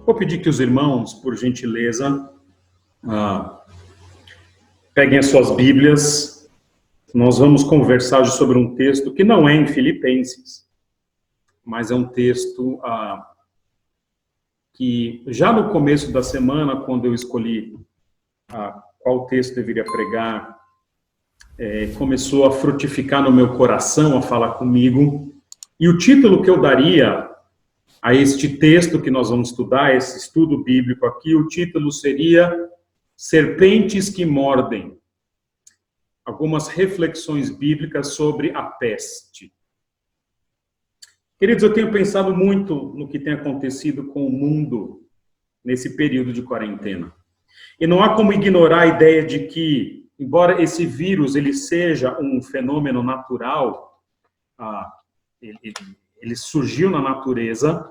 Vou pedir que os irmãos, por gentileza, peguem as suas Bíblias. Nós vamos conversar hoje sobre um texto que não é em Filipenses, mas é um texto que já no começo da semana, quando eu escolhi qual texto deveria pregar, começou a frutificar no meu coração, a falar comigo. E o título que eu daria a este texto que nós vamos estudar, esse estudo bíblico aqui, o título seria Serpentes que Mordem. Algumas reflexões bíblicas sobre a peste. Queridos, eu tenho pensado muito no que tem acontecido com o mundo nesse período de quarentena. E não há como ignorar a ideia de que, embora esse vírus ele seja um fenômeno natural, ele surgiu na natureza,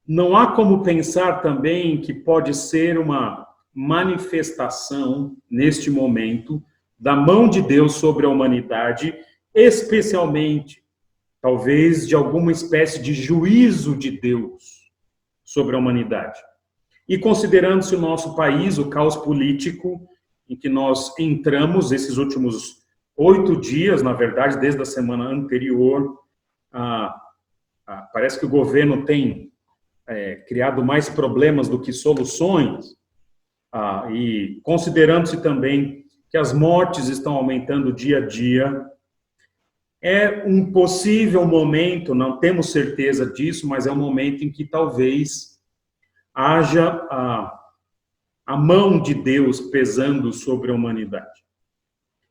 não há como pensar também que pode ser uma manifestação, neste momento, da mão de Deus sobre a humanidade, especialmente, talvez, de alguma espécie de juízo de Deus sobre a humanidade. E considerando-se o nosso país, o caos político em que nós entramos esses últimos 8 dias, na verdade, desde a semana anterior, parece que o governo tem criado mais problemas do que soluções, e considerando-se também que as mortes estão aumentando dia a dia, é um possível momento, não temos certeza disso, mas é um momento em que talvez haja a mão de Deus pesando sobre a humanidade.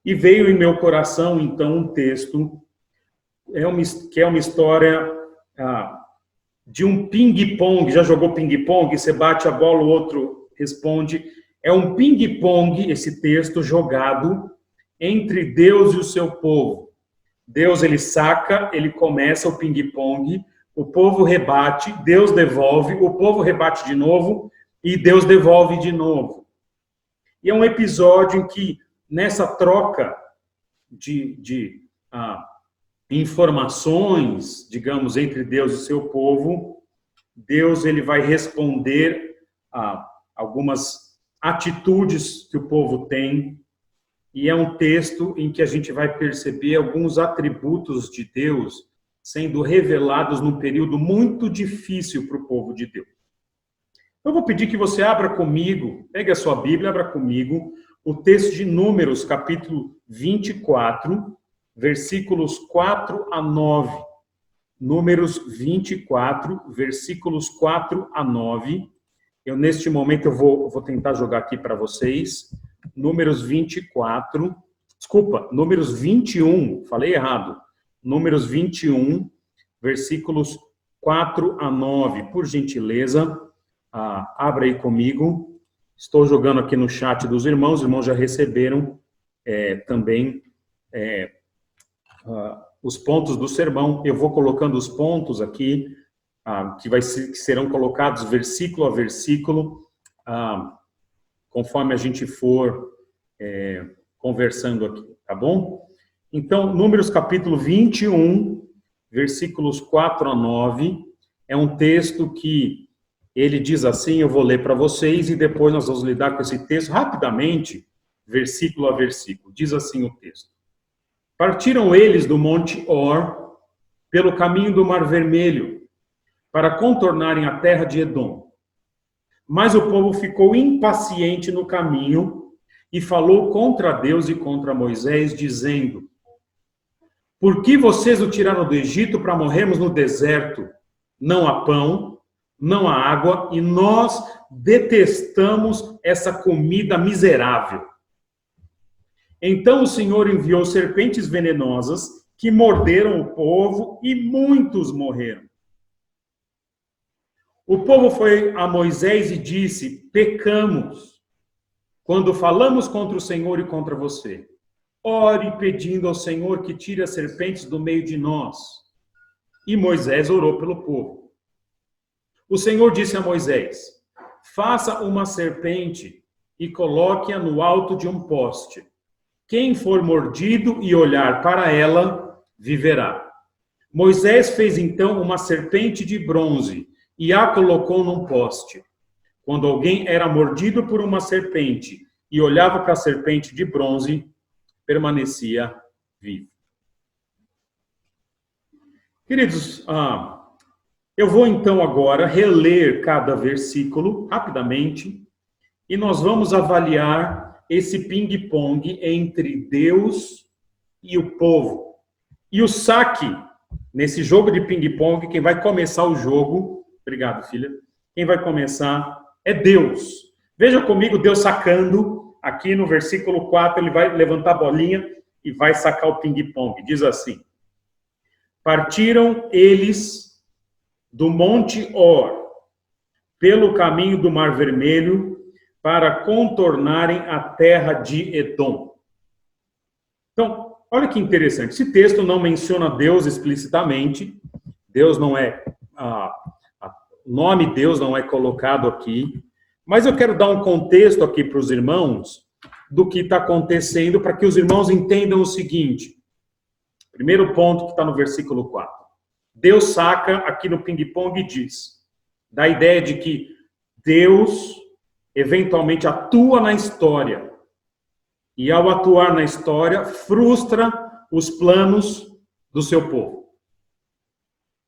E veio em meu coração, então, um texto, que é uma história de um ping-pong. Já jogou ping-pong? Você bate a bola, o outro responde. É um ping-pong, esse texto, jogado entre Deus e o seu povo. Deus, ele saca, ele começa o ping-pong, o povo rebate, Deus devolve, o povo rebate de novo e Deus devolve de novo. E é um episódio em que, nessa troca de informações, digamos, entre Deus e seu povo, Deus ele vai responder a algumas atitudes que o povo tem, e é um texto em que a gente vai perceber alguns atributos de Deus sendo revelados num período muito difícil para o povo de Deus. Eu vou pedir que você abra comigo, pegue a sua Bíblia, abra comigo, o texto de Números, capítulo 24, versículos 4 a 9. Números 24, versículos 4 a 9. Neste momento, eu vou tentar jogar aqui para vocês. Números 24, Números 21, falei errado. Números 21, versículos 4 a 9. Por gentileza, abra aí comigo. Estou jogando aqui no chat dos irmãos. Os irmãos já receberam também os pontos do sermão. Eu vou colocando os pontos aqui, que serão colocados versículo a versículo, conforme a gente for conversando aqui, tá bom? Então, Números capítulo 21, versículos 4 a 9, é um texto que ele diz assim, eu vou ler para vocês e depois nós vamos lidar com esse texto rapidamente, versículo a versículo. Diz assim o texto. Partiram eles do Monte Or pelo caminho do Mar Vermelho para contornarem a terra de Edom. Mas o povo ficou impaciente no caminho e falou contra Deus e contra Moisés, dizendo: por que vocês o tiraram do Egito para morrermos no deserto? Não há pão, não há água, e nós detestamos essa comida miserável. Então o Senhor enviou serpentes venenosas que morderam o povo e muitos morreram. O povo foi a Moisés e disse: pecamos quando falamos contra o Senhor e contra você. Ore pedindo ao Senhor que tire as serpentes do meio de nós. E Moisés orou pelo povo. O Senhor disse a Moisés: faça uma serpente e coloque-a no alto de um poste. Quem for mordido e olhar para ela, viverá. Moisés fez então uma serpente de bronze, e a colocou num poste. Quando alguém era mordido por uma serpente e olhava para a serpente de bronze, permanecia vivo. Queridos, eu vou então agora reler cada versículo rapidamente e nós vamos avaliar esse ping-pong entre Deus e o povo. E o saque, nesse jogo de ping-pong, quem vai começar o jogo, obrigado, filha, quem vai começar é Deus. Veja comigo Deus sacando, aqui no versículo 4, ele vai levantar a bolinha e vai sacar o ping-pong. Diz assim: partiram eles do Monte Hor, pelo caminho do Mar Vermelho, para contornarem a terra de Edom. Então, olha que interessante. Esse texto não menciona Deus explicitamente. Deus não é... o nome Deus não é colocado aqui. Mas eu quero dar um contexto aqui para os irmãos do que está acontecendo, para que os irmãos entendam o seguinte. Primeiro ponto que está no versículo 4. Deus saca aqui no ping-pong e diz, dá a ideia de que Deus eventualmente atua na história. E ao atuar na história, frustra os planos do seu povo.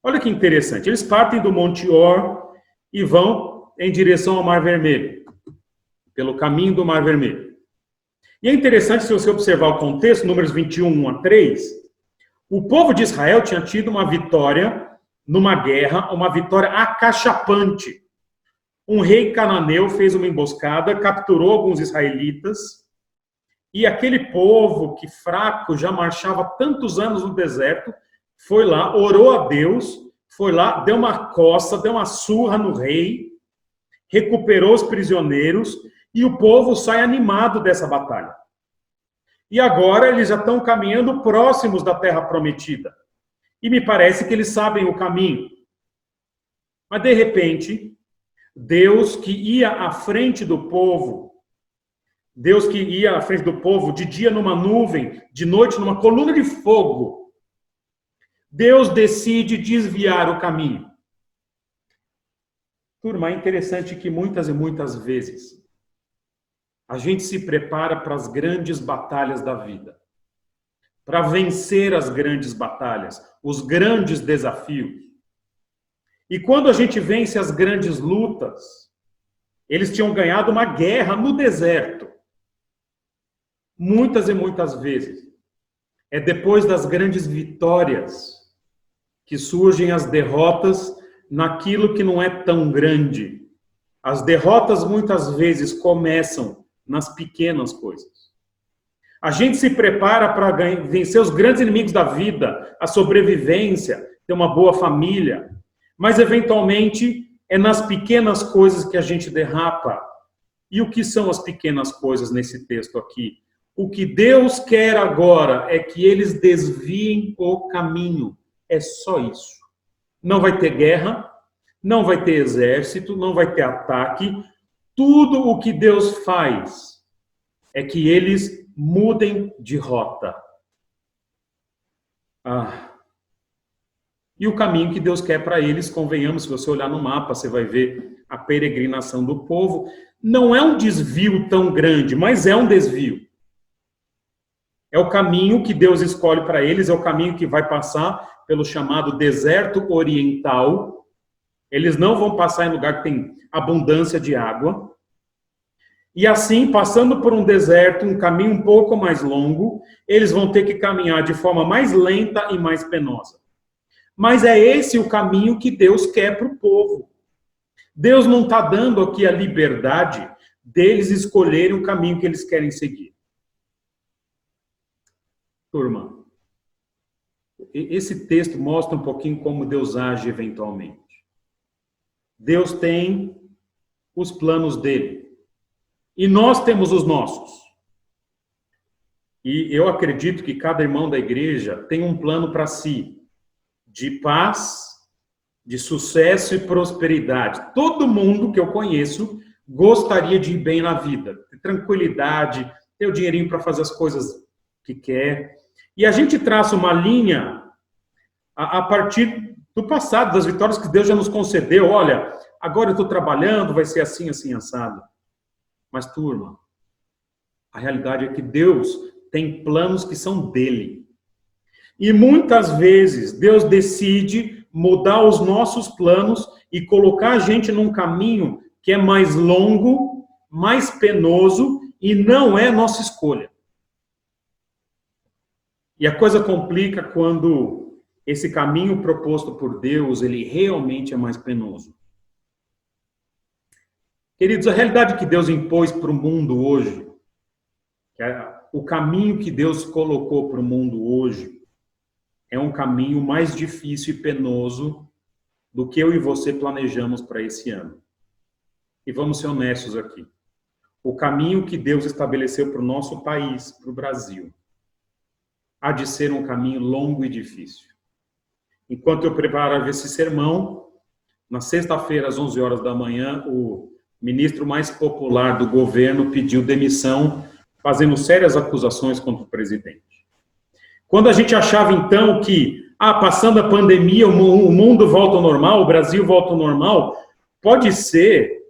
Olha que interessante. Eles partem do Monte Hor e vão em direção ao Mar Vermelho. Pelo caminho do Mar Vermelho. E é interessante, se você observar o contexto, números 21, 1 a 3, o povo de Israel tinha tido uma vitória numa guerra, uma vitória acachapante. Um rei cananeu fez uma emboscada, capturou alguns israelitas, e aquele povo que fraco já marchava tantos anos no deserto, foi lá, orou a Deus, foi lá, deu uma coça, deu uma surra no rei, recuperou os prisioneiros, e o povo sai animado dessa batalha. E agora eles já estão caminhando próximos da terra prometida. E me parece que eles sabem o caminho. Mas de repente, Deus que ia à frente do povo, Deus que ia à frente do povo de dia numa nuvem, de noite numa coluna de fogo, Deus decide desviar o caminho. Turma, é interessante que muitas e muitas vezes a gente se prepara para as grandes batalhas da vida, para vencer as grandes batalhas, os grandes desafios. E quando a gente vence as grandes lutas, eles tinham ganhado uma guerra no deserto. Muitas e muitas vezes. É depois das grandes vitórias que surgem as derrotas naquilo que não é tão grande. As derrotas muitas vezes começam nas pequenas coisas. A gente se prepara para vencer os grandes inimigos da vida, a sobrevivência, ter uma boa família, mas eventualmente é nas pequenas coisas que a gente derrapa. E o que são as pequenas coisas nesse texto aqui? O que Deus quer agora é que eles desviem o caminho. É só isso. Não vai ter guerra, não vai ter exército, não vai ter ataque. Tudo o que Deus faz é que eles mudem de rota. E o caminho que Deus quer para eles, convenhamos, se você olhar no mapa, você vai ver a peregrinação do povo. Não é um desvio tão grande, mas é um desvio. É o caminho que Deus escolhe para eles, é o caminho que vai passar pelo chamado deserto oriental. Eles não vão passar em lugar que tem abundância de água. E assim, passando por um deserto, um caminho um pouco mais longo, eles vão ter que caminhar de forma mais lenta e mais penosa. Mas é esse o caminho que Deus quer para o povo. Deus não está dando aqui a liberdade deles escolherem o caminho que eles querem seguir. Turma, esse texto mostra um pouquinho como Deus age eventualmente. Deus tem os planos dele. E nós temos os nossos. E eu acredito que cada irmão da igreja tem um plano para si, de paz, de sucesso e prosperidade. Todo mundo que eu conheço gostaria de ir bem na vida, ter tranquilidade, ter o dinheirinho para fazer as coisas que quer. E a gente traça uma linha a partir do passado, das vitórias que Deus já nos concedeu. Olha, agora eu estou trabalhando, vai ser assim, assim, assado. Mas, turma, a realidade é que Deus tem planos que são dele. E muitas vezes Deus decide mudar os nossos planos e colocar a gente num caminho que é mais longo, mais penoso e não é nossa escolha. E a coisa complica quando esse caminho proposto por Deus, ele realmente é mais penoso. Queridos, a realidade que Deus impôs para o mundo hoje, o caminho que Deus colocou para o mundo hoje, é um caminho mais difícil e penoso do que eu e você planejamos para esse ano. E vamos ser honestos aqui. O caminho que Deus estabeleceu para o nosso país, para o Brasil, há de ser um caminho longo e difícil. Enquanto eu preparava esse sermão, na sexta-feira, às 11 horas da manhã, o ministro mais popular do governo pediu demissão, fazendo sérias acusações contra o presidente. Quando a gente achava, então, que, passando a pandemia, o mundo volta ao normal, o Brasil volta ao normal, pode ser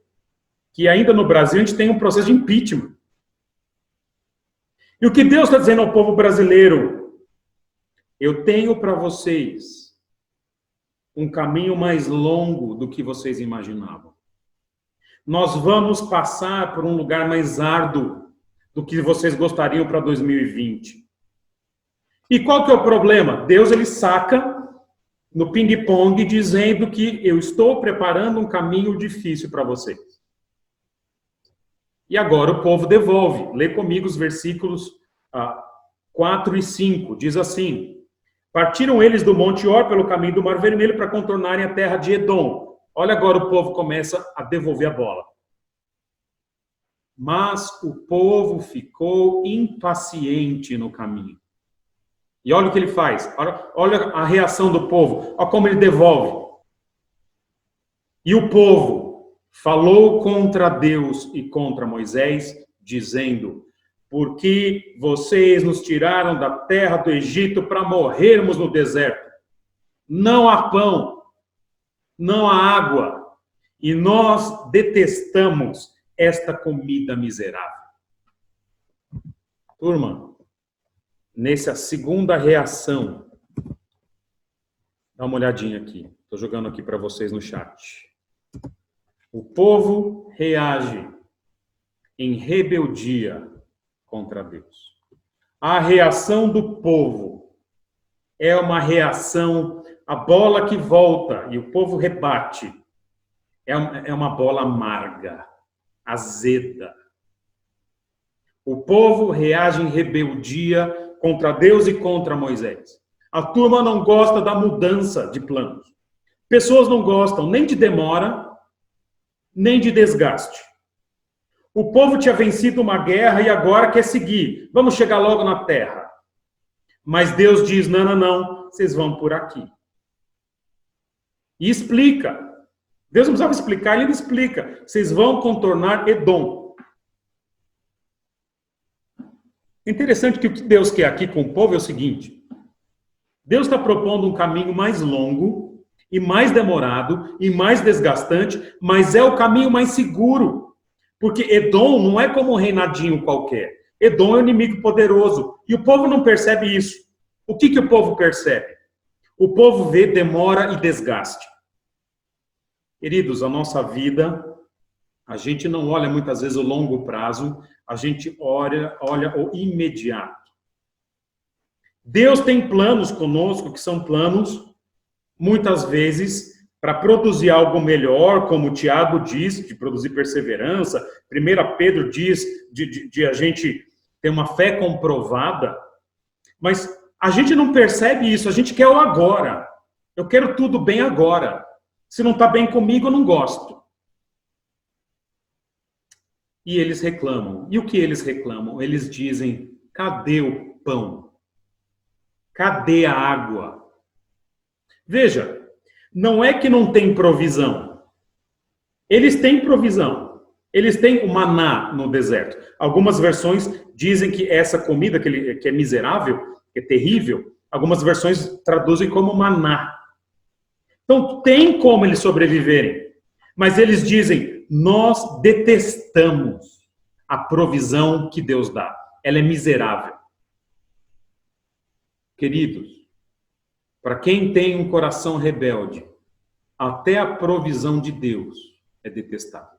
que ainda no Brasil a gente tenha um processo de impeachment. E o que Deus está dizendo ao povo brasileiro? Eu tenho para vocês um caminho mais longo do que vocês imaginavam. Nós vamos passar por um lugar mais árduo do que vocês gostariam para 2020. E qual que é o problema? Deus, ele saca no ping-pong dizendo que eu estou preparando um caminho difícil para vocês. E agora o povo devolve. Lê comigo os versículos 4 e 5. Diz assim: partiram eles do Monte Or pelo caminho do Mar Vermelho para contornarem a terra de Edom. Olha, agora o povo começa a devolver a bola. Mas o povo ficou impaciente no caminho. E olha o que ele faz. Olha a reação do povo. Olha como ele devolve. E o povo falou contra Deus e contra Moisés, dizendo: por que vocês nos tiraram da terra do Egito para morrermos no deserto? Não há pão, não há água, e nós detestamos esta comida miserável. Turma, nessa segunda reação, dá uma olhadinha aqui. Estou jogando aqui para vocês no chat. O povo reage em rebeldia contra Deus. A reação do povo é uma reação, a bola que volta e o povo rebate, é uma bola amarga, azeda. O povo reage em rebeldia contra Deus e contra Moisés. A turma não gosta da mudança de planos. Pessoas não gostam nem de demora, nem de desgaste. O povo tinha vencido uma guerra e agora quer seguir. Vamos chegar logo na terra. Mas Deus diz: não, não, não, vocês vão por aqui. E explica. Deus não precisava explicar, ele explica. Vocês vão contornar Edom. Interessante que o que Deus quer aqui com o povo é o seguinte: Deus está propondo um caminho mais longo e mais demorado e mais desgastante, mas é o caminho mais seguro. Porque Edom não é como um reinadinho qualquer. Edom é um inimigo poderoso. E o povo não percebe isso. O que o povo percebe? O povo vê demora e desgaste. Queridos, a nossa vida, a gente não olha muitas vezes o longo prazo, a gente olha o imediato. Deus tem planos conosco, que são planos, muitas vezes, para produzir algo melhor, como o Tiago diz, de produzir perseverança. 1 Pedro diz de a gente ter uma fé comprovada. Mas a gente não percebe isso, a gente quer o agora. Eu quero tudo bem agora. Se não está bem comigo, eu não gosto. E eles reclamam. E o que eles reclamam? Eles dizem: cadê o pão? Cadê a água? Veja, não é que não tem provisão. Eles têm provisão. Eles têm o maná no deserto. Algumas versões dizem que essa comida que é miserável, que é terrível, algumas versões traduzem como maná. Então, tem como eles sobreviverem. Mas eles dizem, nós detestamos a provisão que Deus dá. Ela é miserável. Queridos, para quem tem um coração rebelde, até a provisão de Deus é detestável.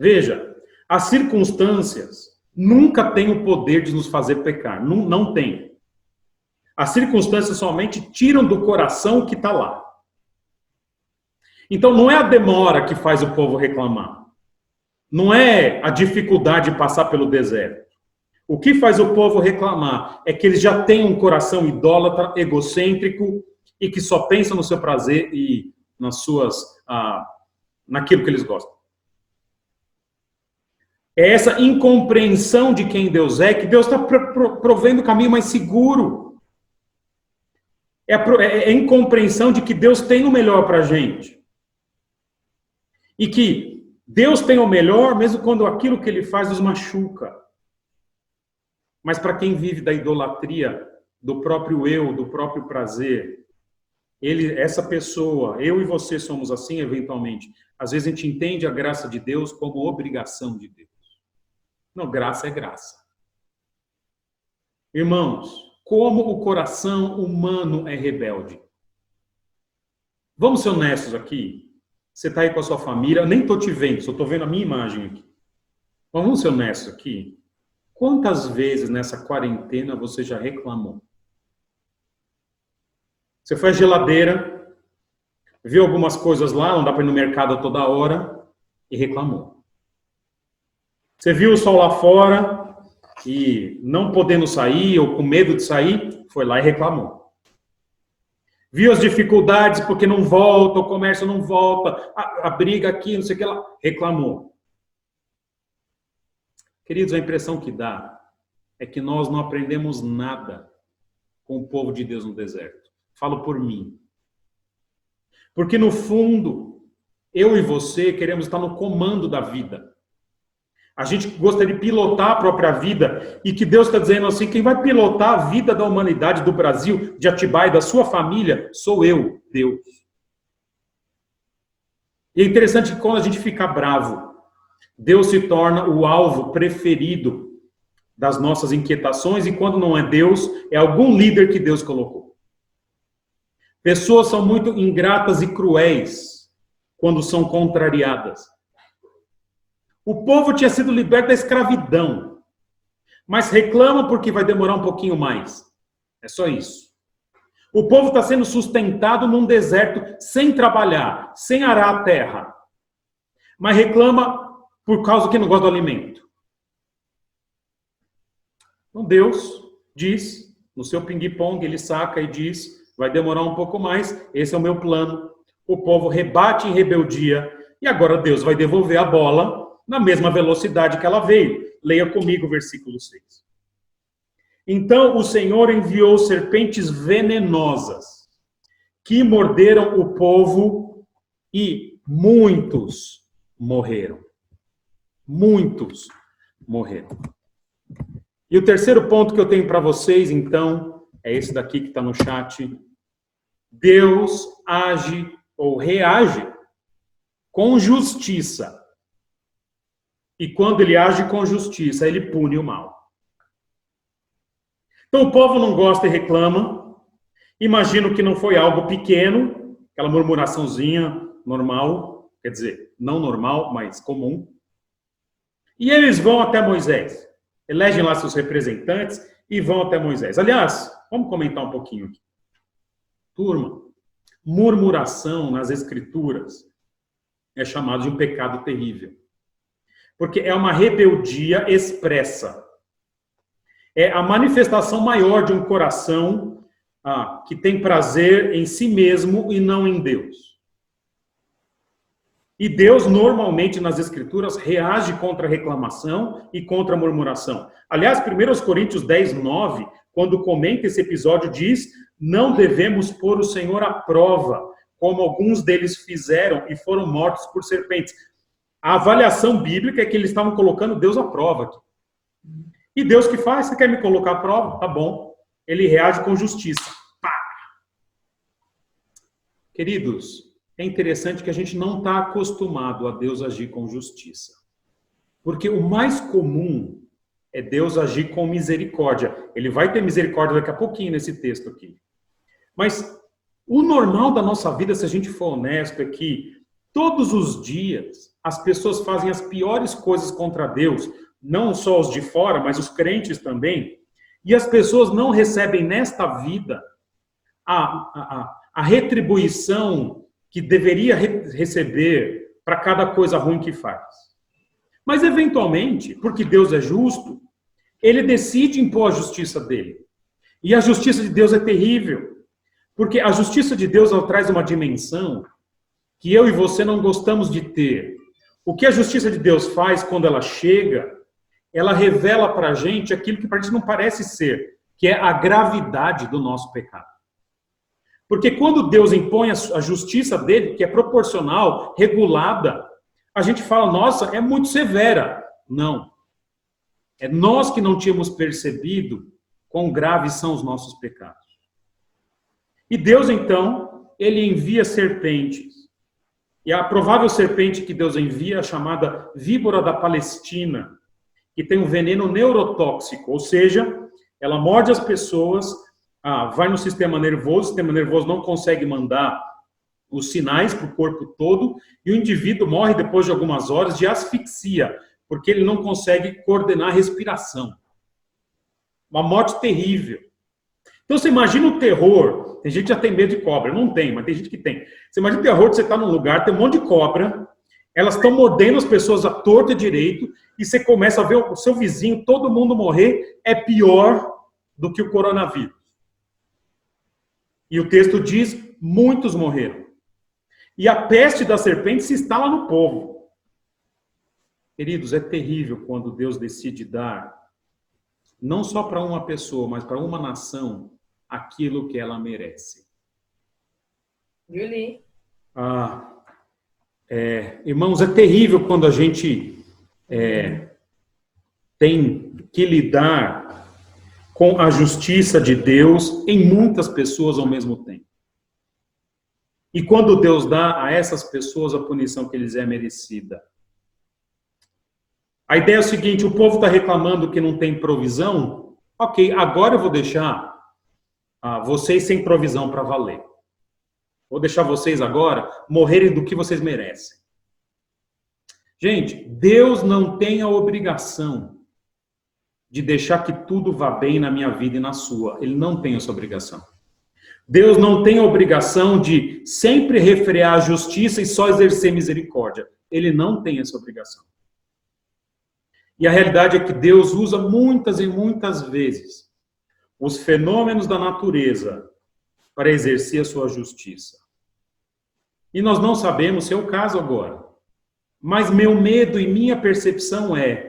Veja, as circunstâncias nunca têm o poder de nos fazer pecar. Não tem. As circunstâncias somente tiram do coração o que está lá. Então não é a demora que faz o povo reclamar. Não é a dificuldade de passar pelo deserto. O que faz o povo reclamar é que eles já têm um coração idólatra, egocêntrico e que só pensa no seu prazer e naquilo que eles gostam. É essa incompreensão de quem Deus é, que Deus está provendo o caminho mais seguro. É a incompreensão de que Deus tem o melhor para a gente. E que Deus tem o melhor mesmo quando aquilo que Ele faz nos machuca. Mas para quem vive da idolatria, do próprio eu, do próprio prazer, essa pessoa, eu e você somos assim eventualmente. Às vezes a gente entende a graça de Deus como obrigação de Deus. Não, graça é graça. Irmãos, como o coração humano é rebelde. Vamos ser honestos aqui. Você está aí com a sua família, eu nem estou te vendo, só estou vendo a minha imagem aqui. Mas vamos ser honestos aqui. Quantas vezes nessa quarentena você já reclamou? Você foi à geladeira, viu algumas coisas lá, não dá para ir no mercado toda hora, e reclamou. Você viu o sol lá fora e não podendo sair ou com medo de sair, foi lá e reclamou. Viu as dificuldades porque não volta, o comércio não volta, a briga aqui, não sei o que lá, reclamou. Queridos, a impressão que dá é que nós não aprendemos nada com o povo de Deus no deserto. Falo por mim. Porque no fundo, eu e você queremos estar no comando da vida. A gente gostaria de pilotar a própria vida e que Deus está dizendo assim, quem vai pilotar a vida da humanidade, do Brasil, de Atibaia, da sua família, sou eu, Deus. E é interessante que quando a gente fica bravo, Deus se torna o alvo preferido das nossas inquietações e quando não é Deus, é algum líder que Deus colocou. Pessoas são muito ingratas e cruéis quando são contrariadas. O povo tinha sido liberto da escravidão, mas reclama porque vai demorar um pouquinho mais. É só isso. O povo está sendo sustentado num deserto sem trabalhar, sem arar a terra, mas reclama por causa que não gosta do alimento. Então Deus diz, no seu ping-pong, ele saca e diz, vai demorar um pouco mais, esse é o meu plano. O povo rebate em rebeldia e agora Deus vai devolver a bola na mesma velocidade que ela veio. Leia comigo o versículo 6. Então o Senhor enviou serpentes venenosas que morderam o povo e muitos morreram. Muitos morreram. E o terceiro ponto que eu tenho para vocês, então, é esse daqui que está no chat. Deus age ou reage com justiça. E quando ele age com justiça, ele pune o mal. Então o povo não gosta e reclama. Imagino que não foi algo pequeno, aquela murmuraçãozinha normal, quer dizer, não normal, mas comum. E eles vão até Moisés. Elegem lá seus representantes e vão até Moisés. Aliás, vamos comentar um pouquinho aqui. Turma, murmuração nas Escrituras é chamado de um pecado terrível. Porque é uma rebeldia expressa. É a manifestação maior de um coração que tem prazer em si mesmo e não em Deus. E Deus, normalmente, nas Escrituras, reage contra a reclamação e contra a murmuração. Aliás, 1 Coríntios 10, 9, quando comenta esse episódio, diz, não devemos pôr o Senhor à prova, como alguns deles fizeram e foram mortos por serpentes. A avaliação bíblica é que eles estavam colocando Deus à prova aqui. E Deus que faz? Você quer me colocar à prova? Tá bom. Ele reage com justiça. Pá! Queridos, é interessante que a gente não está acostumado a Deus agir com justiça. Porque o mais comum é Deus agir com misericórdia. Ele vai ter misericórdia daqui a pouquinho nesse texto aqui. Mas o normal da nossa vida, se a gente for honesto, é que todos os dias as pessoas fazem as piores coisas contra Deus, não só os de fora, mas os crentes também, e as pessoas não recebem nesta vida a retribuição que deveria receber para cada coisa ruim que faz. Mas, eventualmente, porque Deus é justo, ele decide impor a justiça dele. E a justiça de Deus é terrível, porque a justiça de Deus ela traz uma dimensão que eu e você não gostamos de ter. O que a justiça de Deus faz quando ela chega, ela revela para a gente aquilo que para a gente não parece ser, que é a gravidade do nosso pecado. Porque quando Deus impõe a justiça dele, que é proporcional, regulada, a gente fala, nossa, é muito severa. Não. É nós que não tínhamos percebido quão graves são os nossos pecados. E Deus, então, ele envia serpentes. E a provável serpente que Deus envia é a chamada víbora da Palestina, que tem um veneno neurotóxico, ou seja, ela morde as pessoas, vai no sistema nervoso, o sistema nervoso não consegue mandar os sinais para o corpo todo, e o indivíduo morre depois de algumas horas de asfixia, porque ele não consegue coordenar a respiração. Uma morte terrível. Então você imagina o terror, tem gente que já tem medo de cobra, não tem, mas tem gente que tem. Você imagina o terror de você estar num lugar, tem um monte de cobra, elas estão mordendo as pessoas à torta e direito, e você começa a ver o seu vizinho, todo mundo morrer, é pior do que o coronavírus. E o texto diz, muitos morreram. E a peste da serpente se instala no povo. Queridos, é terrível quando Deus decide dar, não só para uma pessoa, mas para uma nação, aquilo que ela merece. Julie. Irmãos, é terrível quando a gente tem que lidar com a justiça de Deus em muitas pessoas ao mesmo tempo. E quando Deus dá a essas pessoas a punição que lhes é merecida. A ideia é o seguinte, o povo está reclamando que não tem provisão. Ok, agora eu vou deixar vocês sem provisão para valer. Vou deixar vocês agora morrerem do que vocês merecem. Gente, Deus não tem a obrigação de deixar que tudo vá bem na minha vida e na sua. Ele não tem essa obrigação. Deus não tem a obrigação de sempre refrear a justiça e só exercer misericórdia. Ele não tem essa obrigação. E a realidade é que Deus usa muitas e muitas vezes os fenômenos da natureza para exercer a sua justiça. E nós não sabemos se é o caso agora. Mas meu medo e minha percepção é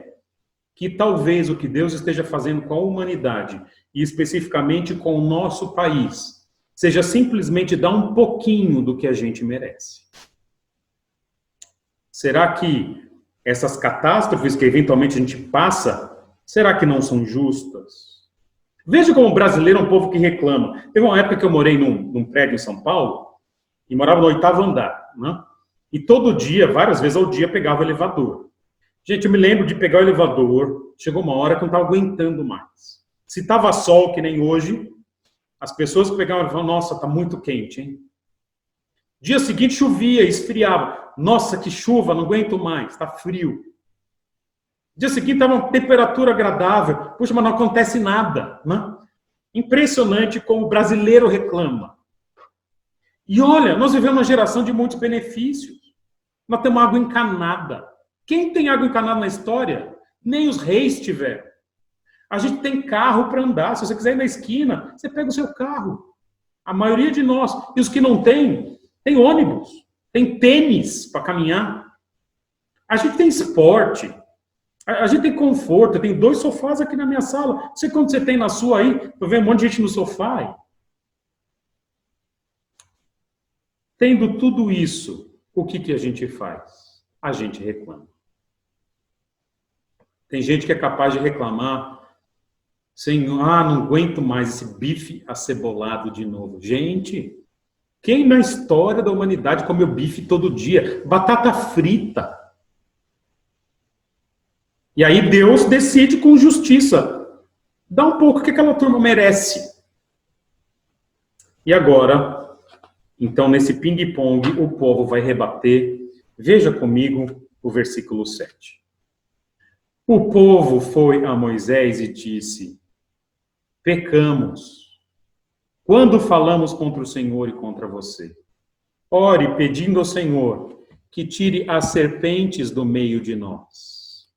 que talvez o que Deus esteja fazendo com a humanidade, e especificamente com o nosso país, seja simplesmente dar um pouquinho do que a gente merece. Será que essas catástrofes que eventualmente a gente passa, será que não são justas? Veja como o brasileiro é um povo que reclama. Teve uma época que eu morei num prédio em São Paulo, e morava no 8º andar, né? E todo dia, várias vezes ao dia, pegava o elevador. Gente, eu me lembro de pegar o elevador, chegou uma hora que eu não estava aguentando mais. Se estava sol, que nem hoje, as pessoas que pegavam falavam, nossa, está muito quente, hein? Dia seguinte chovia, esfriava. Nossa, que chuva, não aguento mais, está frio. Dia seguinte estava uma temperatura agradável. Puxa, mas não acontece nada, né? Impressionante como o brasileiro reclama. E olha, nós vivemos uma geração de muitos benefícios. Nós temos água encanada. Quem tem água encanada na história? Nem os reis tiveram. A gente tem carro para andar. Se você quiser ir na esquina, você pega o seu carro. A maioria de nós. E os que não têm, tem ônibus, tem tênis para caminhar. A gente tem esporte. A gente tem conforto. Eu tenho 2 sofás aqui na minha sala. Não sei quanto você tem na sua aí. Eu vejo um monte de gente no sofá aí. Tendo tudo isso, o que a gente faz? A gente reclama. Tem gente que é capaz de reclamar, Senhor, não aguento mais esse bife acebolado de novo. Gente, Quem na história da humanidade comeu bife todo dia? Batata frita. E aí Deus decide com justiça. Dá um pouco que aquela turma merece. E agora, então nesse ping-pong, o povo vai rebater. Veja comigo o versículo 7. O povo foi a Moisés e disse: pecamos quando falamos contra o Senhor e contra você. Ore pedindo ao Senhor que tire as serpentes do meio de nós.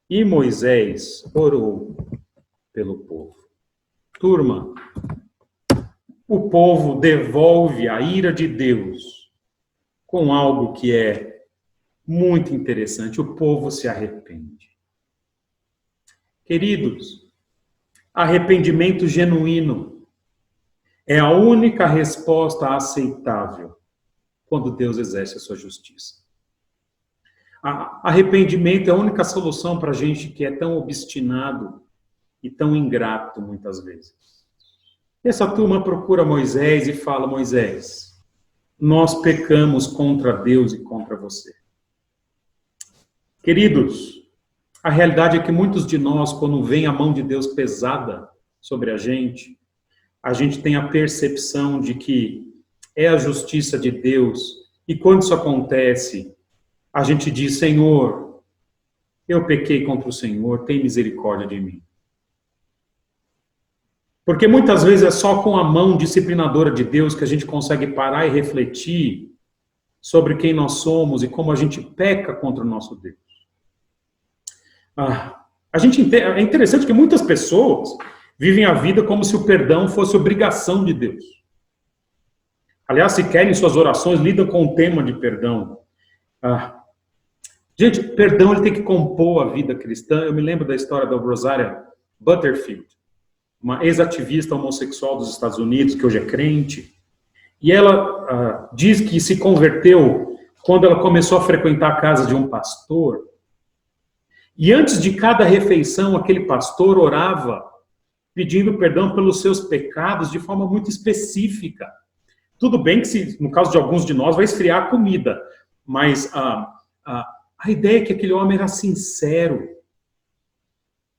E Moisés orou pelo povo. Turma, o povo devolve a ira de Deus com algo que é muito interessante. O povo se arrepende. Queridos, arrependimento genuíno é a única resposta aceitável quando Deus exerce a sua justiça. Arrependimento é a única solução para a gente que é tão obstinado e tão ingrato muitas vezes. Essa turma procura Moisés e fala: Moisés, nós pecamos contra Deus e contra você. Queridos, a realidade é que muitos de nós, quando vem a mão de Deus pesada sobre a gente tem a percepção de que é a justiça de Deus. E quando isso acontece, a gente diz: Senhor, eu pequei contra o Senhor, tem misericórdia de mim. Porque muitas vezes é só com a mão disciplinadora de Deus que a gente consegue parar e refletir sobre quem nós somos e como a gente peca contra o nosso Deus. É interessante que muitas pessoas vivem a vida como se o perdão fosse obrigação de Deus. Aliás, se querem suas orações, lidam com o tema de perdão. Gente, perdão ele tem que compor a vida cristã. Eu me lembro da história da Rosaria Butterfield, uma ex-ativista homossexual dos Estados Unidos, que hoje é crente. E ela diz que se converteu quando ela começou a frequentar a casa de um pastor. E antes de cada refeição, aquele pastor orava pedindo perdão pelos seus pecados de forma muito específica. Tudo bem que, no caso de alguns de nós, vai esfriar a comida, mas a ideia é que aquele homem era sincero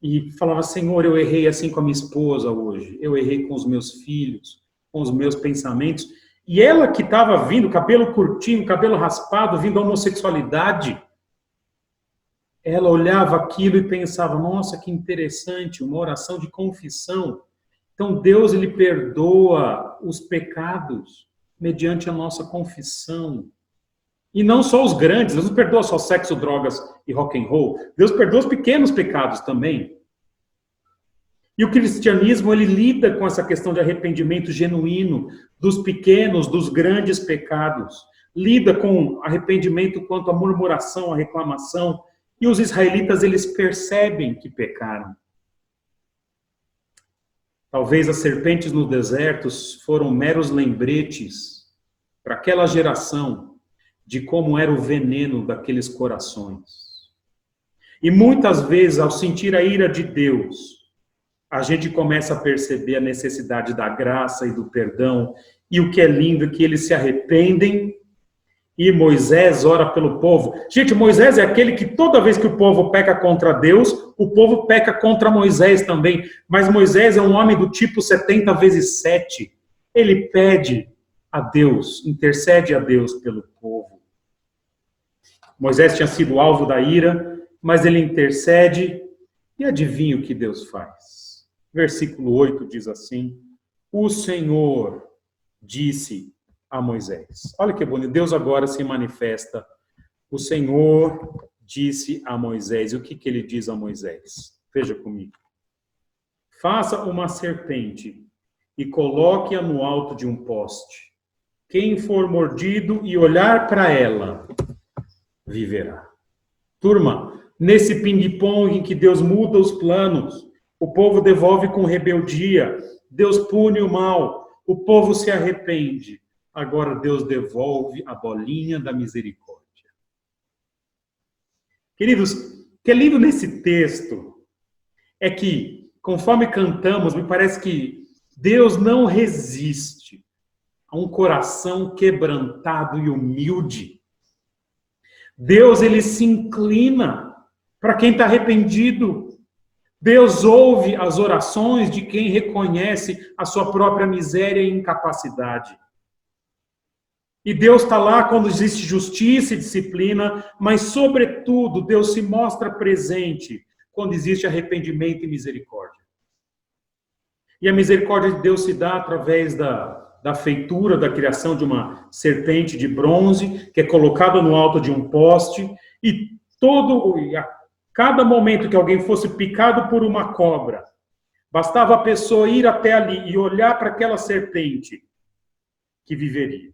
e falava: Senhor, eu errei assim com a minha esposa hoje, eu errei com os meus filhos, com os meus pensamentos. E ela que estava vindo, cabelo curtinho, cabelo raspado, vindo da homossexualidade, ela olhava aquilo e pensava: nossa, que interessante, uma oração de confissão. Então Deus, ele perdoa os pecados mediante a nossa confissão. E não só os grandes, Deus não perdoa só sexo, drogas e rock and roll. Deus perdoa os pequenos pecados também. E o cristianismo, ele lida com essa questão de arrependimento genuíno dos pequenos, dos grandes pecados. Lida com arrependimento quanto à murmuração, à reclamação. E os israelitas, eles percebem que pecaram. Talvez as serpentes no deserto foram meros lembretes para aquela geração de como era o veneno daqueles corações. E muitas vezes, ao sentir a ira de Deus, a gente começa a perceber a necessidade da graça e do perdão. E o que é lindo é que eles se arrependem. E Moisés ora pelo povo. Gente, Moisés é aquele que toda vez que o povo peca contra Deus, o povo peca contra Moisés também. Mas Moisés é um homem do tipo 70 vezes 7. Ele pede a Deus, intercede a Deus pelo povo. Moisés tinha sido alvo da ira, mas ele intercede e adivinha o que Deus faz. Versículo 8 diz assim: o Senhor disse a Moisés. Olha que bonito, Deus agora se manifesta. O Senhor disse a Moisés. E o que ele diz a Moisés? Veja comigo. Faça uma serpente e coloque-a no alto de um poste. Quem for mordido e olhar para ela, viverá. Turma, nesse ping-pong em que Deus muda os planos, o povo devolve com rebeldia, Deus pune o mal, o povo se arrepende. Agora Deus devolve a bolinha da misericórdia. Queridos, o que é lindo nesse texto é que, conforme cantamos, me parece que Deus não resiste a um coração quebrantado e humilde. Deus, ele se inclina para quem está arrependido. Deus ouve as orações de quem reconhece a sua própria miséria e incapacidade. E Deus está lá quando existe justiça e disciplina, mas, sobretudo, Deus se mostra presente quando existe arrependimento e misericórdia. E a misericórdia de Deus se dá através da feitura, da criação de uma serpente de bronze, que é colocada no alto de um poste, e a cada momento que alguém fosse picado por uma cobra, bastava a pessoa ir até ali e olhar para aquela serpente que viveria.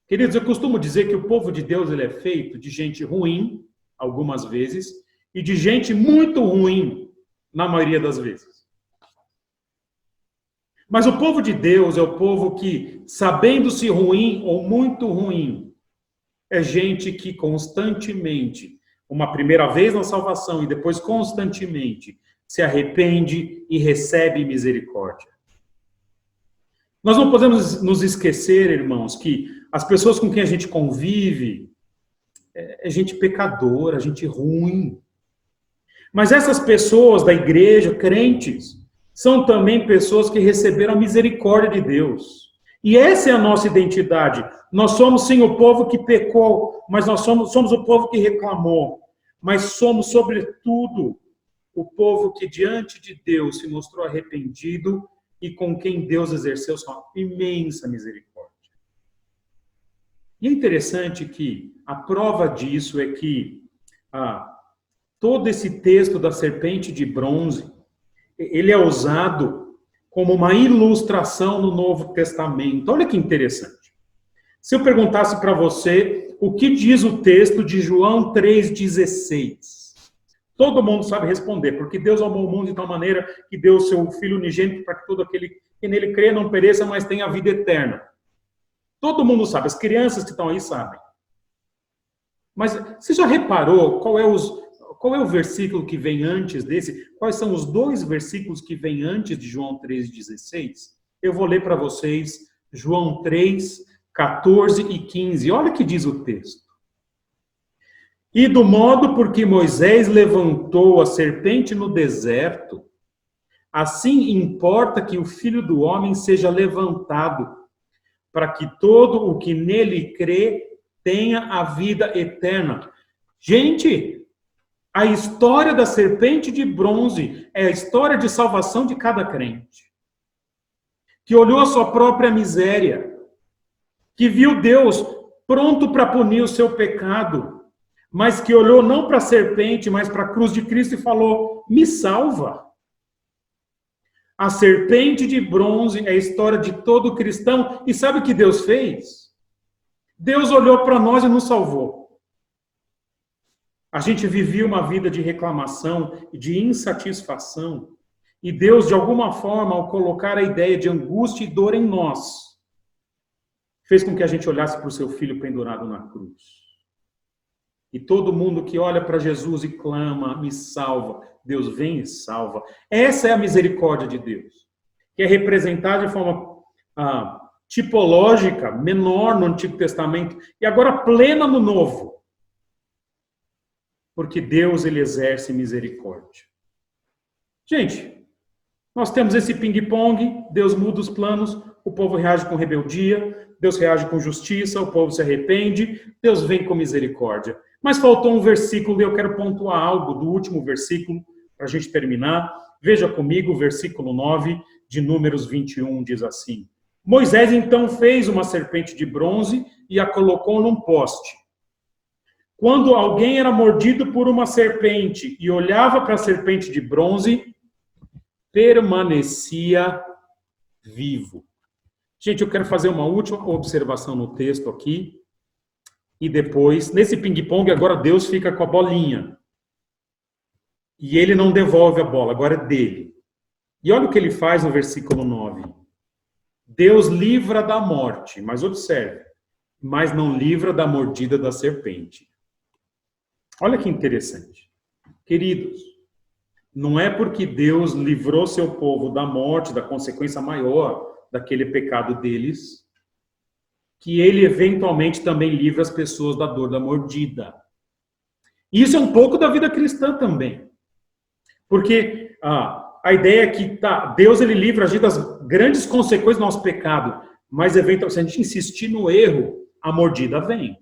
Queridos, eu costumo dizer que o povo de Deus ele é feito de gente ruim, algumas vezes, e de gente muito ruim, na maioria das vezes. Mas o povo de Deus é o povo que, sabendo-se ruim ou muito ruim, é gente que constantemente, uma primeira vez na salvação e depois constantemente, se arrepende e recebe misericórdia. Nós não podemos nos esquecer, irmãos, que as pessoas com quem a gente convive é gente pecadora, gente ruim. Mas essas pessoas da igreja, crentes, são também pessoas que receberam a misericórdia de Deus. E essa é a nossa identidade. Nós somos, sim, o povo que pecou, mas nós somos o povo que reclamou. Mas somos, sobretudo, o povo que, diante de Deus, se mostrou arrependido e com quem Deus exerceu sua imensa misericórdia. E é interessante que a prova disso é que todo esse texto da serpente de bronze, ele é usado como uma ilustração no Novo Testamento. Olha que interessante. Se eu perguntasse para você o que diz o texto de João 3,16, todo mundo sabe responder, porque Deus amou o mundo de tal maneira que deu o seu Filho unigênito para que todo aquele que nele crê não pereça, mas tenha a vida eterna. Todo mundo sabe, as crianças que estão aí sabem. Mas você já reparou qual é o versículo que vem antes desse? Quais são os dois versículos que vêm antes de João 3,16? Eu vou ler para vocês João 3, 14 e 15. Olha o que diz o texto. E do modo por que Moisés levantou a serpente no deserto, assim importa que o Filho do Homem seja levantado, para que todo o que nele crê tenha a vida eterna. Gente, a história da serpente de bronze é a história de salvação de cada crente, que olhou a sua própria miséria, que viu Deus pronto para punir o seu pecado, mas que olhou não para a serpente, mas para a cruz de Cristo e falou, me salva. A serpente de bronze é a história de todo cristão. E sabe o que Deus fez? Deus olhou para nós e nos salvou. A gente vivia uma vida de reclamação e de insatisfação. E Deus, de alguma forma, ao colocar a ideia de angústia e dor em nós, fez com que a gente olhasse para o seu Filho pendurado na cruz. E todo mundo que olha para Jesus e clama, me salva, Deus vem e salva. Essa é a misericórdia de Deus, que é representada de forma tipológica, menor no Antigo Testamento, e agora plena no Novo. Porque Deus, ele exerce misericórdia. Gente, nós temos esse ping-pong, Deus muda os planos, o povo reage com rebeldia, Deus reage com justiça, o povo se arrepende, Deus vem com misericórdia. Mas faltou um versículo e eu quero pontuar algo do último versículo para a gente terminar. Veja comigo o versículo 9 de Números 21, diz assim. Moisés então fez uma serpente de bronze e a colocou num poste. Quando alguém era mordido por uma serpente e olhava para a serpente de bronze, permanecia vivo. Gente, eu quero fazer uma última observação no texto aqui. E depois, nesse ping-pong, agora Deus fica com a bolinha. E ele não devolve a bola, agora é dele. E olha o que ele faz no versículo 9. Deus livra da morte, mas observe, mas não livra da mordida da serpente. Olha que interessante. Queridos, não é porque Deus livrou seu povo da morte, da consequência maior daquele pecado deles, que ele eventualmente também livra as pessoas da dor da mordida. Isso é um pouco da vida cristã também. Porque a ideia é que Deus ele livra a gente das grandes consequências do nosso pecado, mas eventualmente, se a gente insistir no erro, a mordida vem.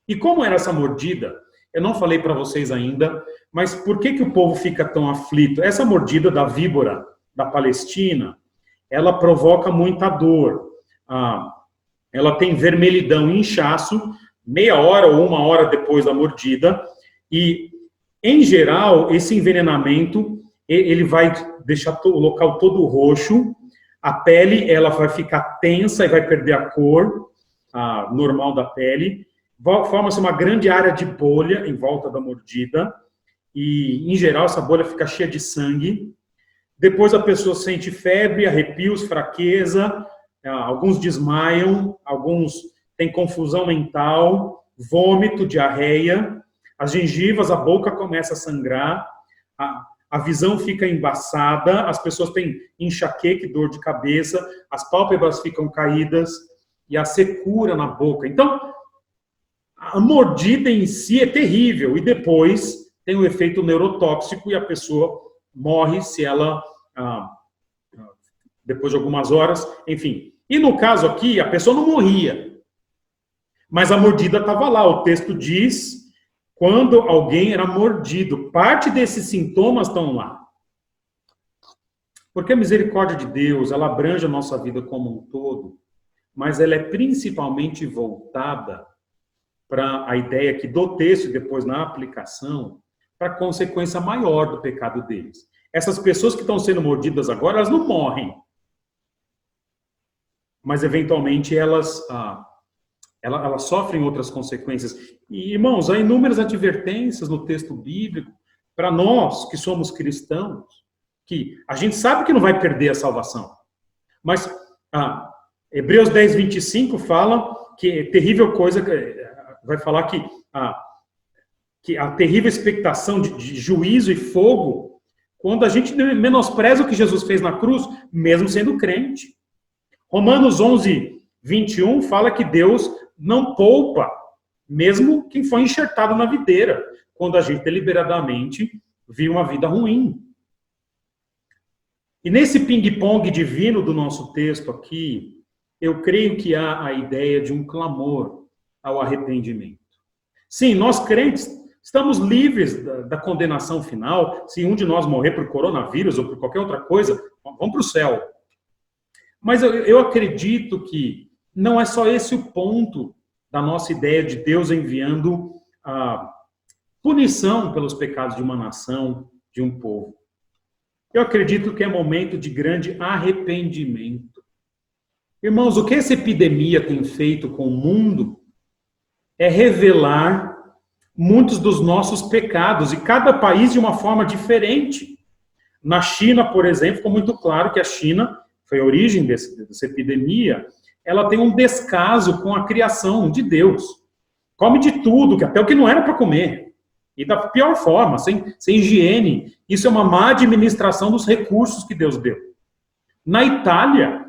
E como era essa mordida? Eu não falei para vocês ainda, mas por que o povo fica tão aflito? Essa mordida da víbora da Palestina, ela provoca muita dor. Ela tem vermelhidão e inchaço, meia hora ou uma hora depois da mordida, e, em geral, esse envenenamento, ele vai deixar o local todo roxo, a pele ela vai ficar tensa e vai perder a cor normal da pele, forma-se uma grande área de bolha em volta da mordida, e, em geral, essa bolha fica cheia de sangue. Depois a pessoa sente febre, arrepios, fraqueza, alguns desmaiam, alguns têm confusão mental, vômito, diarreia, as gengivas, a boca começa a sangrar, a visão fica embaçada, as pessoas têm enxaqueca e dor de cabeça, as pálpebras ficam caídas e a secura na boca. Então, a mordida em si é terrível e depois tem um efeito neurotóxico e a pessoa morre se ela, depois de algumas horas, enfim. E no caso aqui, a pessoa não morria, mas a mordida estava lá. O texto diz quando alguém era mordido. Parte desses sintomas estão lá. Porque a misericórdia de Deus, ela abrange a nossa vida como um todo, mas ela é principalmente voltada para a ideia aqui do texto e depois na aplicação, para a consequência maior do pecado deles. Essas pessoas que estão sendo mordidas agora, elas não morrem. Mas, eventualmente, elas sofrem outras consequências. E, irmãos, há inúmeras advertências no texto bíblico para nós que somos cristãos, que a gente sabe que não vai perder a salvação. Mas Hebreus 10, 25 fala que é terrível coisa, vai falar que a terrível expectação de juízo e fogo, quando a gente menospreza o que Jesus fez na cruz, mesmo sendo crente. Romanos 11, 21 fala que Deus não poupa, mesmo quem foi enxertado na videira, quando a gente deliberadamente vive uma vida ruim. E nesse ping-pong divino do nosso texto aqui, eu creio que há a ideia de um clamor ao arrependimento. Sim, nós crentes estamos livres da condenação final. Se um de nós morrer por coronavírus ou por qualquer outra coisa, vamos para o céu. Mas eu acredito que não é só esse o ponto da nossa ideia de Deus enviando a punição pelos pecados de uma nação, de um povo. Eu acredito que é momento de grande arrependimento. Irmãos, o que essa epidemia tem feito com o mundo é revelar muitos dos nossos pecados, e cada país de uma forma diferente. Na China, por exemplo, ficou muito claro que a China foi a origem dessa epidemia, ela tem um descaso com a criação de Deus. Come de tudo, que até o que não era para comer. E da pior forma, sem higiene. Isso é uma má administração dos recursos que Deus deu. Na Itália,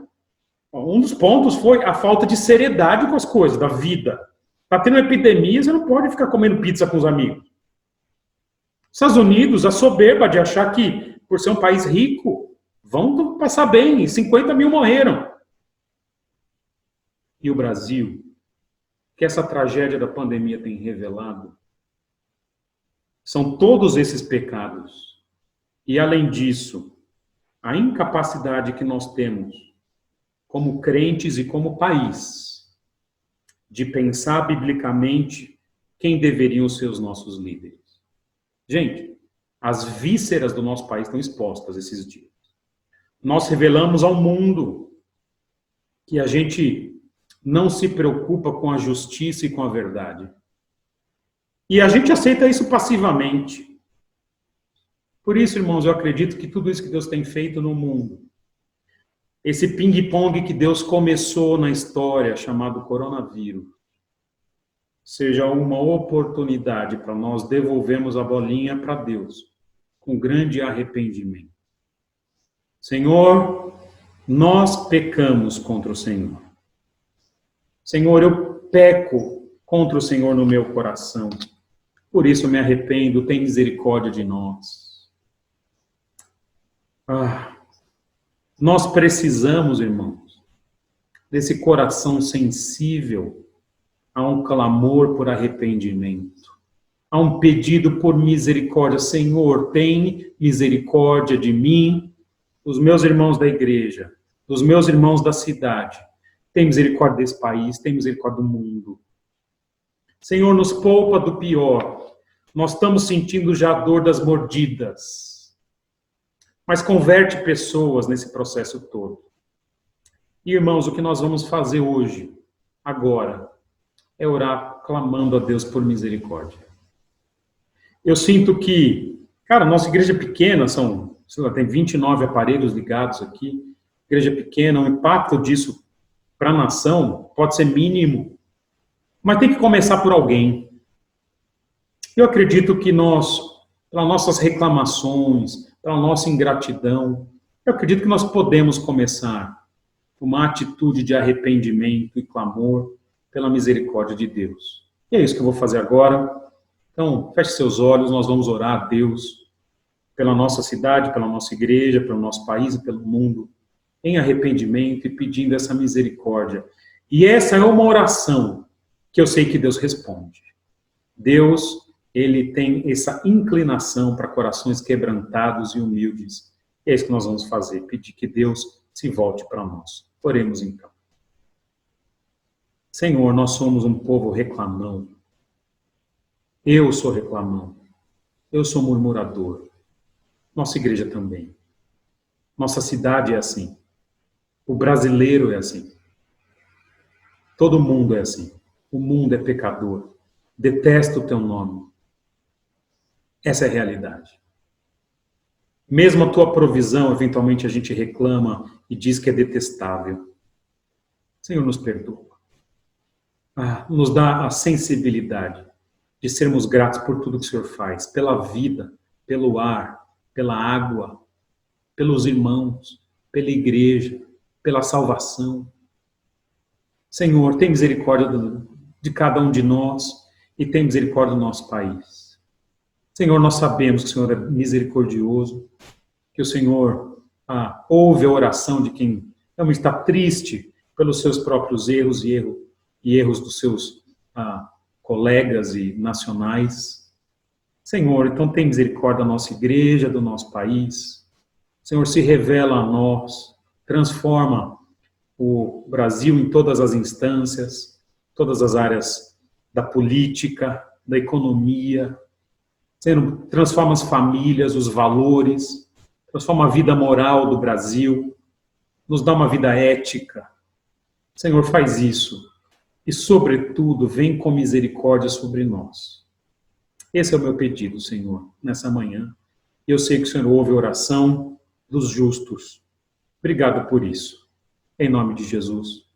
um dos pontos foi a falta de seriedade com as coisas, da vida. Está tendo uma epidemia, você não pode ficar comendo pizza com os amigos. Estados Unidos, a soberba de achar que, por ser um país rico, vão passar bem, 50 mil morreram. E o Brasil, que essa tragédia da pandemia tem revelado, são todos esses pecados. E, além disso, a incapacidade que nós temos, como crentes e como país, de pensar biblicamente quem deveriam ser os nossos líderes. Gente, as vísceras do nosso país estão expostas esses dias. Nós revelamos ao mundo que a gente não se preocupa com a justiça e com a verdade. E a gente aceita isso passivamente. Por isso, irmãos, eu acredito que tudo isso que Deus tem feito no mundo, esse ping-pong que Deus começou na história, chamado coronavírus, seja uma oportunidade para nós devolvermos a bolinha para Deus, com grande arrependimento. Senhor, Nós pecamos contra o Senhor. Senhor, eu peco contra o Senhor no meu coração. Por isso eu me arrependo, tem misericórdia de nós. Nós precisamos, irmãos, desse coração sensível a um clamor por arrependimento, a um pedido por misericórdia. Senhor, tem misericórdia de mim, dos meus irmãos da igreja, dos meus irmãos da cidade. Tem misericórdia desse país, tem misericórdia do mundo. Senhor, nos poupa do pior. Nós estamos sentindo já a dor das mordidas. Mas converte pessoas nesse processo todo. E, irmãos, o que nós vamos fazer hoje, agora, é orar clamando a Deus por misericórdia. Eu sinto que, cara, nossa igreja é pequena, tem 29 aparelhos ligados aqui, igreja pequena, o impacto disso para a nação pode ser mínimo, mas tem que começar por alguém. Eu acredito que nós, pelas nossas reclamações, pela nossa ingratidão, eu acredito que nós podemos começar uma atitude de arrependimento e clamor pela misericórdia de Deus. E é isso que eu vou fazer agora. Então, feche seus olhos, nós vamos orar a Deus pela nossa cidade, pela nossa igreja, pelo nosso país e pelo mundo, em arrependimento e pedindo essa misericórdia. E essa é uma oração que eu sei que Deus responde. Deus, Ele tem essa inclinação para corações quebrantados e humildes. E é isso que nós vamos fazer, pedir que Deus se volte para nós. Oremos então. Senhor, nós somos um povo reclamão. Eu sou reclamão. Eu sou murmurador. Nossa igreja também. Nossa cidade é assim. O brasileiro é assim. Todo mundo é assim. O mundo é pecador. Detesta o teu nome. Essa é a realidade. Mesmo a tua provisão, eventualmente a gente reclama e diz que é detestável. Senhor, nos perdoa. Nos dá a sensibilidade de sermos gratos por tudo que o Senhor faz, pela vida, pelo ar, pela água, pelos irmãos, pela igreja, pela salvação. Senhor, tem misericórdia de cada um de nós e tem misericórdia do nosso país. Senhor, nós sabemos que o Senhor é misericordioso, que o Senhor ouve a oração de quem realmente está triste pelos seus próprios erros e erros dos seus colegas e nacionais. Senhor, então tem misericórdia da nossa igreja, do nosso país. Senhor, se revela a nós, transforma o Brasil em todas as instâncias, todas as áreas da política, da economia. Senhor, transforma as famílias, os valores, transforma a vida moral do Brasil, nos dá uma vida ética. Senhor, faz isso. E, sobretudo, vem com misericórdia sobre nós. Esse é o meu pedido, Senhor, nessa manhã. E eu sei que o Senhor ouve a oração dos justos. Obrigado por isso. Em nome de Jesus.